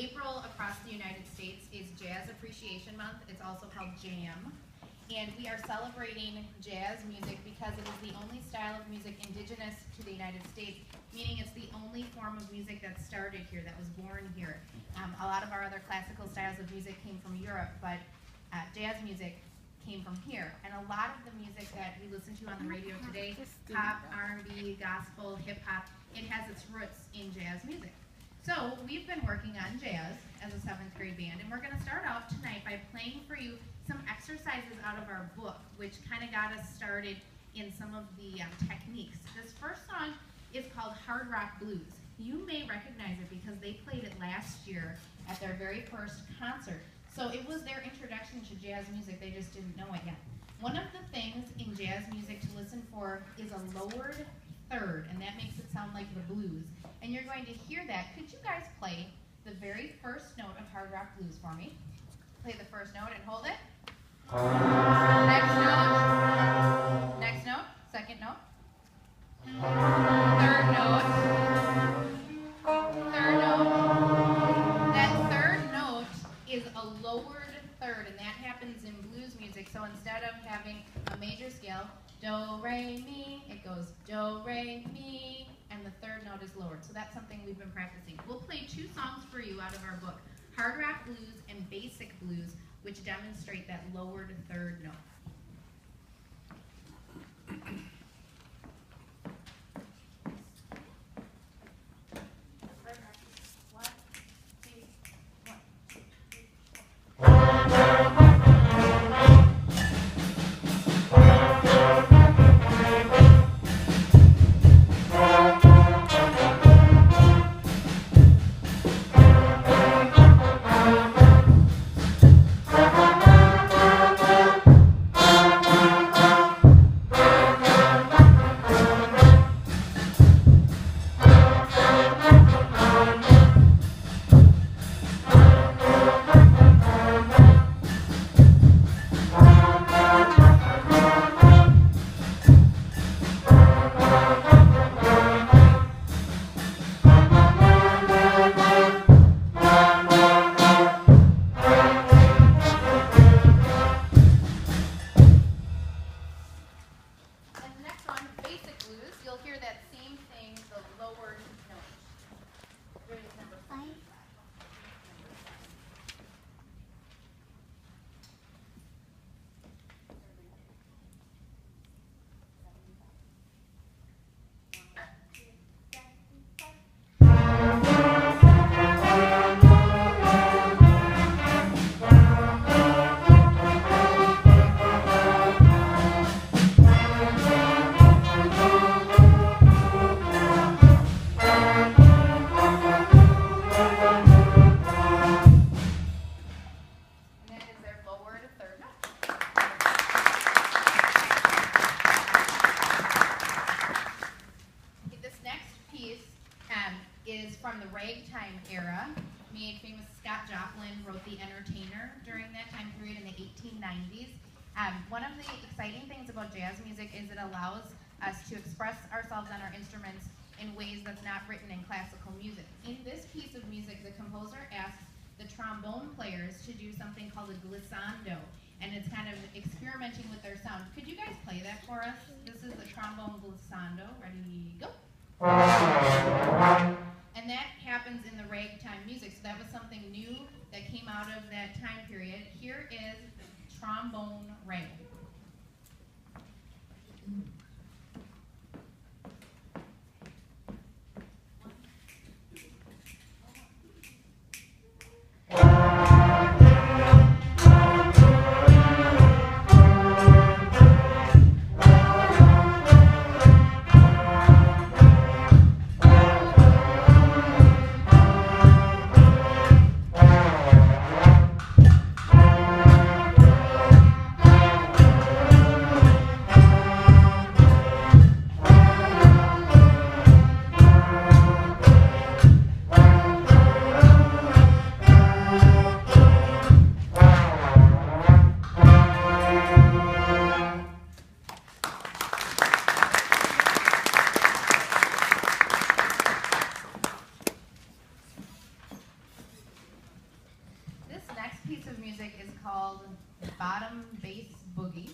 April across the United States is Jazz Appreciation Month. It's also called JAM. And we are celebrating jazz music because it is the only style of music indigenous to the United States, meaning it's the only form of music that started here, that was born here. A lot of our other classical styles of music came from Europe, but jazz music came from here. And a lot of the music that we listen to on the radio today, pop, R&B, gospel, hip hop, it has its roots in jazz music. So we've been working on jazz as a 7th grade band, and we're going to start off tonight by playing for you some exercises out of our book, which kind of got us started in some of the techniques. This first song is called Hard Rock Blues. You may recognize it because they played it last year at their very first concert. So it was their introduction to jazz music, they just didn't know it yet. One of the things in jazz music to listen for is a lowered third, and that makes it sound like the blues. And you're going to hear that. Could you guys play the very first note of Hard Rock Blues for me? Play the first note and hold it. Next note. Next note. Second note. Third note. Third note. That third note is a lowered third, and that happens in blues music. So instead of having a major scale, do, re, mi, it goes do, re, mi, and the third note is lowered. So that's something we've been practicing. We'll play 2 songs for you out of our book, Hard Rock Blues and Basic Blues, which demonstrate that lowered third note. One of the exciting things about jazz music is it allows us to express ourselves on our instruments in ways that's not written in classical music. In this piece of music, the composer asks the trombone players to do something called a glissando, and it's kind of experimenting with their sound. Could you guys play that for us? This is the trombone glissando. Ready, go. And that happens in the ragtime music, so that was something new that came out of that time period. Here is trombone rag. piece of music is called Bottom Bass Boogie,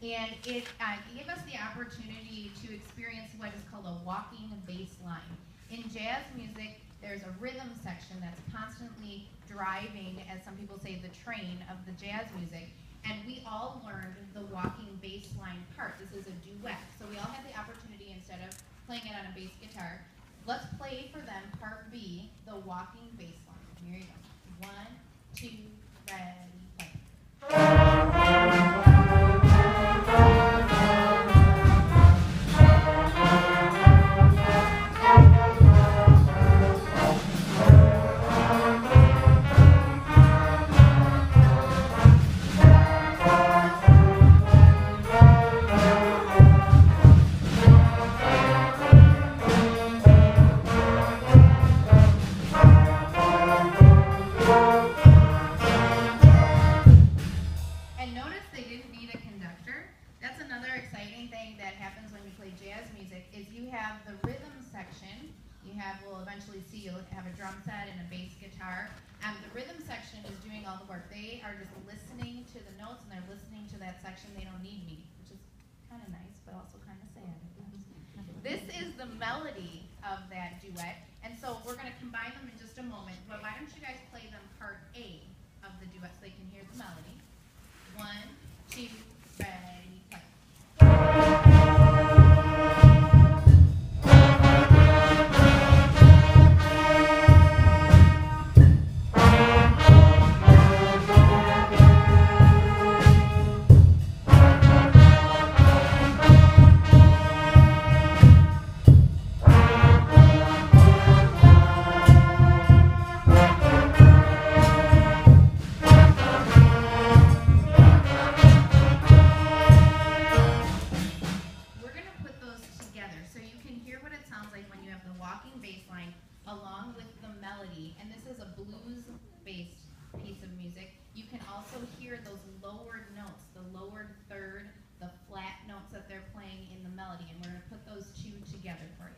and it gave us the opportunity to experience what is called a walking bass line. In jazz music, there's a rhythm section that's constantly driving, as some people say, the train of the jazz music, and we all learned the walking bass line part. This is a duet, so we all had the opportunity, instead of playing it on a bass guitar, let's play for them part B, the walking bass line. Here you go. 1, 2, ready, play. We'll eventually see you'll have a drum set and a bass guitar. The rhythm section is doing all the work. They are just listening to the notes and they're listening to that section. They don't need me, which is kind of nice, but also kind of sad. This is the melody of that duet, and so we're going to combine them in just a moment. But why don't you guys play them part A of the duet so they can hear the melody. 1, 2, ready, play. Along with the melody, and this is a blues-based piece of music. You can also hear those lowered notes, the lowered third, the flat notes that they're playing in the melody, and we're going to put those two together for you.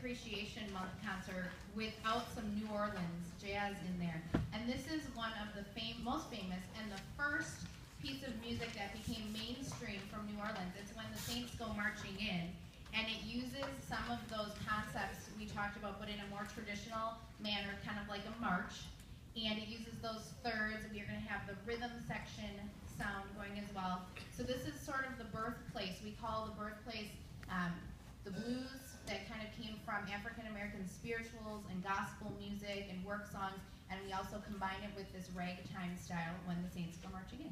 Appreciation Month concert without some New Orleans jazz in there. And this is one of the most famous and the first piece of music that became mainstream from New Orleans. It's when the Saints go marching in, and it uses some of those concepts we talked about, but in a more traditional manner, kind of like a march. And it uses those thirds. We're going to have the rhythm section sound going as well. So this is sort of the birthplace. We call the birthplace the blues that kind of came from African American spirituals and gospel music and work songs, and we also combine it with this ragtime style when the Saints go marching in.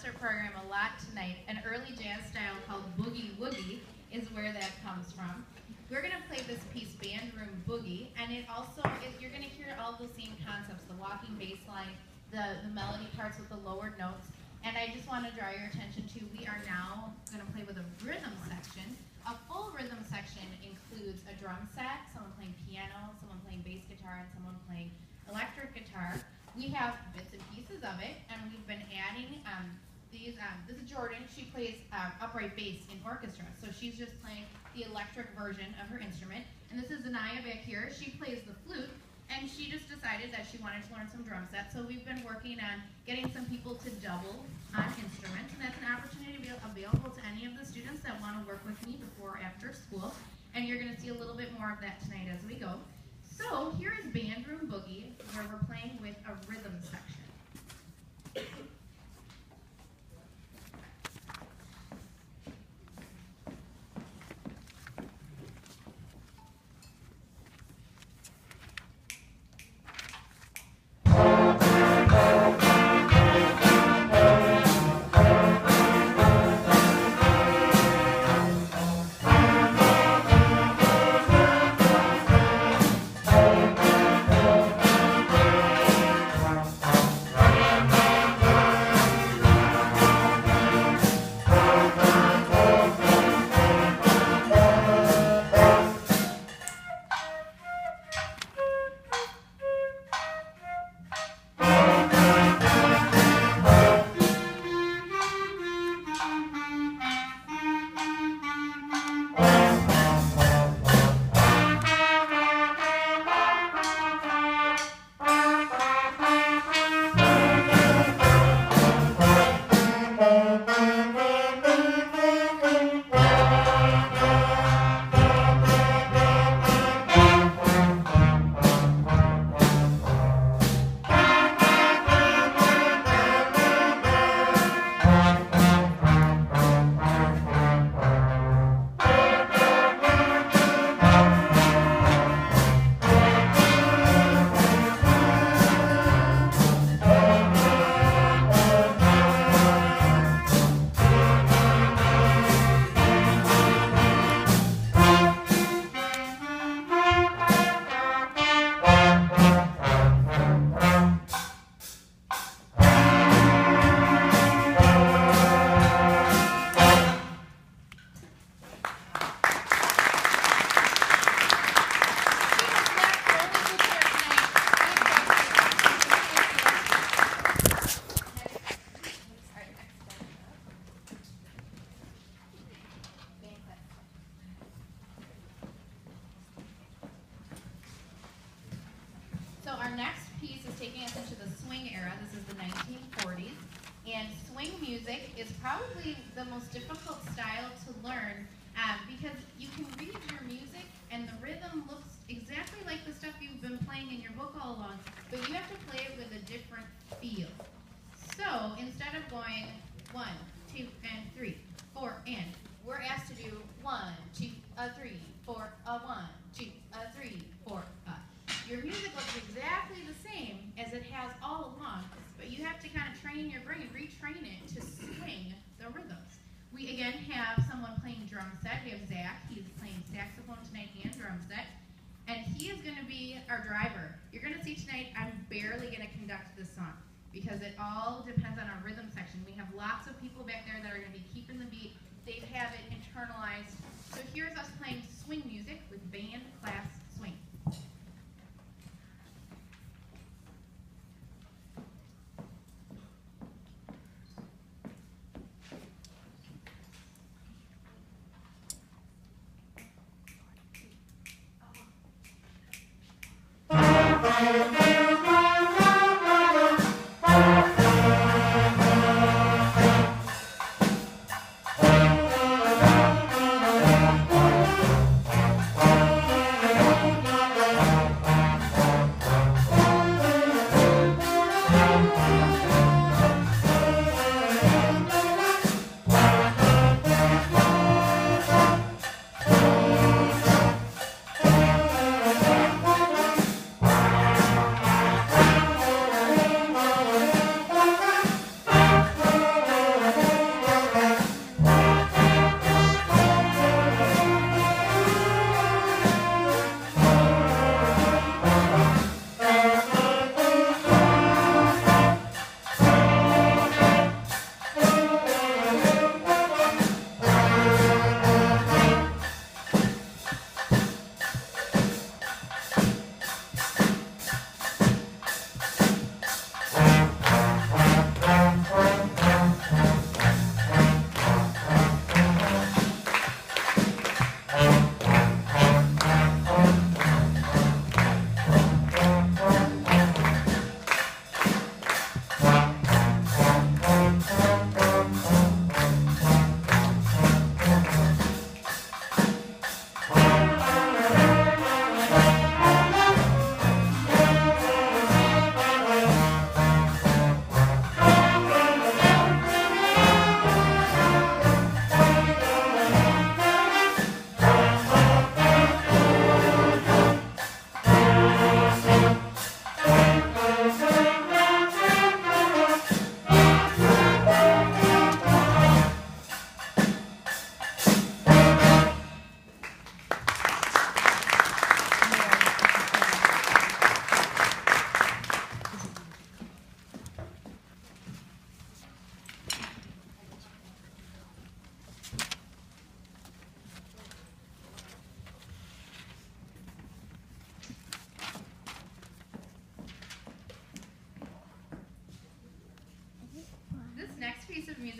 concert program a lot tonight. An early jazz style called Boogie Woogie is where that comes from. We're going to play this piece, Band Room Boogie, and it also, you're going to hear all the same concepts, the walking bass line, the melody parts with the lowered notes. And I just want to draw your attention to, we are now going to play with a rhythm section. A full rhythm section includes a drum set, someone playing piano, someone playing bass guitar, and someone playing electric guitar. We have bits and pieces of it, and we've been adding these. This is Jordan. She plays upright bass in orchestra, so she's just playing the electric version of her instrument. And this is Anaya back here. She plays the flute, and she just decided that she wanted to learn some drum sets. So we've been working on getting some people to double on instruments, and that's an opportunity to be available to any of the students that want to work with me before or after school. And you're going to see a little bit more of that tonight as we go. So here is Band Room Boogie, where we're playing with a rhythm section. Our next piece is taking us into the swing era. This is the 1940s. And swing music is probably the most difficult style to learn because you can read your music and the rhythm looks exactly like the stuff you've been playing in your book all along, but you have to play it with a different feel. So instead of going 1, 2, and 3, 4, and we're asked to do 1, 2, 3, 4, 1, 2, 3, 4. Your music looks exactly the same as it has all along, but you have to kind of train your brain, retrain it to swing the rhythms. We again have someone playing drum set. We have Zach. He's playing saxophone tonight and drum set, and he is going to be our driver. You're going to see tonight I'm barely going to conduct this song because it all depends on our rhythm section. We have lots of people back there that are going to be keeping the beat. They have it internalized. So here's us playing swing music with band class swing.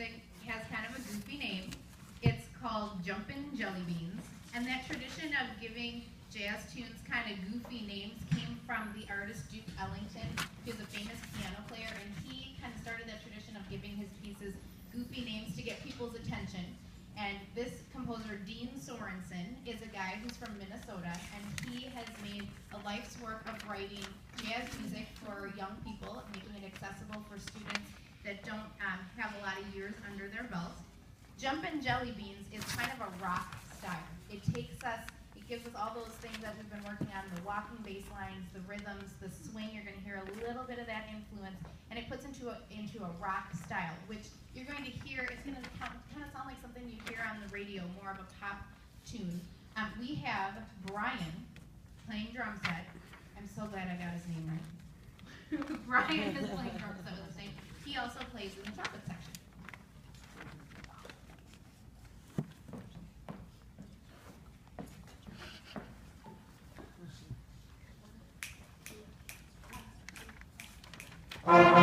music has kind of a goofy name. It's called Jumpin' Jelly Beans, and that tradition of giving jazz tunes kind of goofy names came from the artist Duke Ellington, who's a famous piano player, and he kind of started that tradition of giving his pieces goofy names to get people's attention. And this composer, Dean Sorensen, is a guy who's from Minnesota, and he has made a life's work of writing jazz music for young people, making it accessible for students that don't have a lot of years under their belt. Jumpin' Jelly Beans is kind of a rock style. It gives us all those things that we've been working on, the walking bass lines, the rhythms, the swing. You're going to hear a little bit of that influence, and it puts into a rock style, which you're going to hear. It's going to kind of sound like something you hear on the radio, more of a pop tune. We have Brian playing drum set. I'm so glad I got his name right. Brian is playing drum set with his name. He also plays in the trumpet section. Thank you.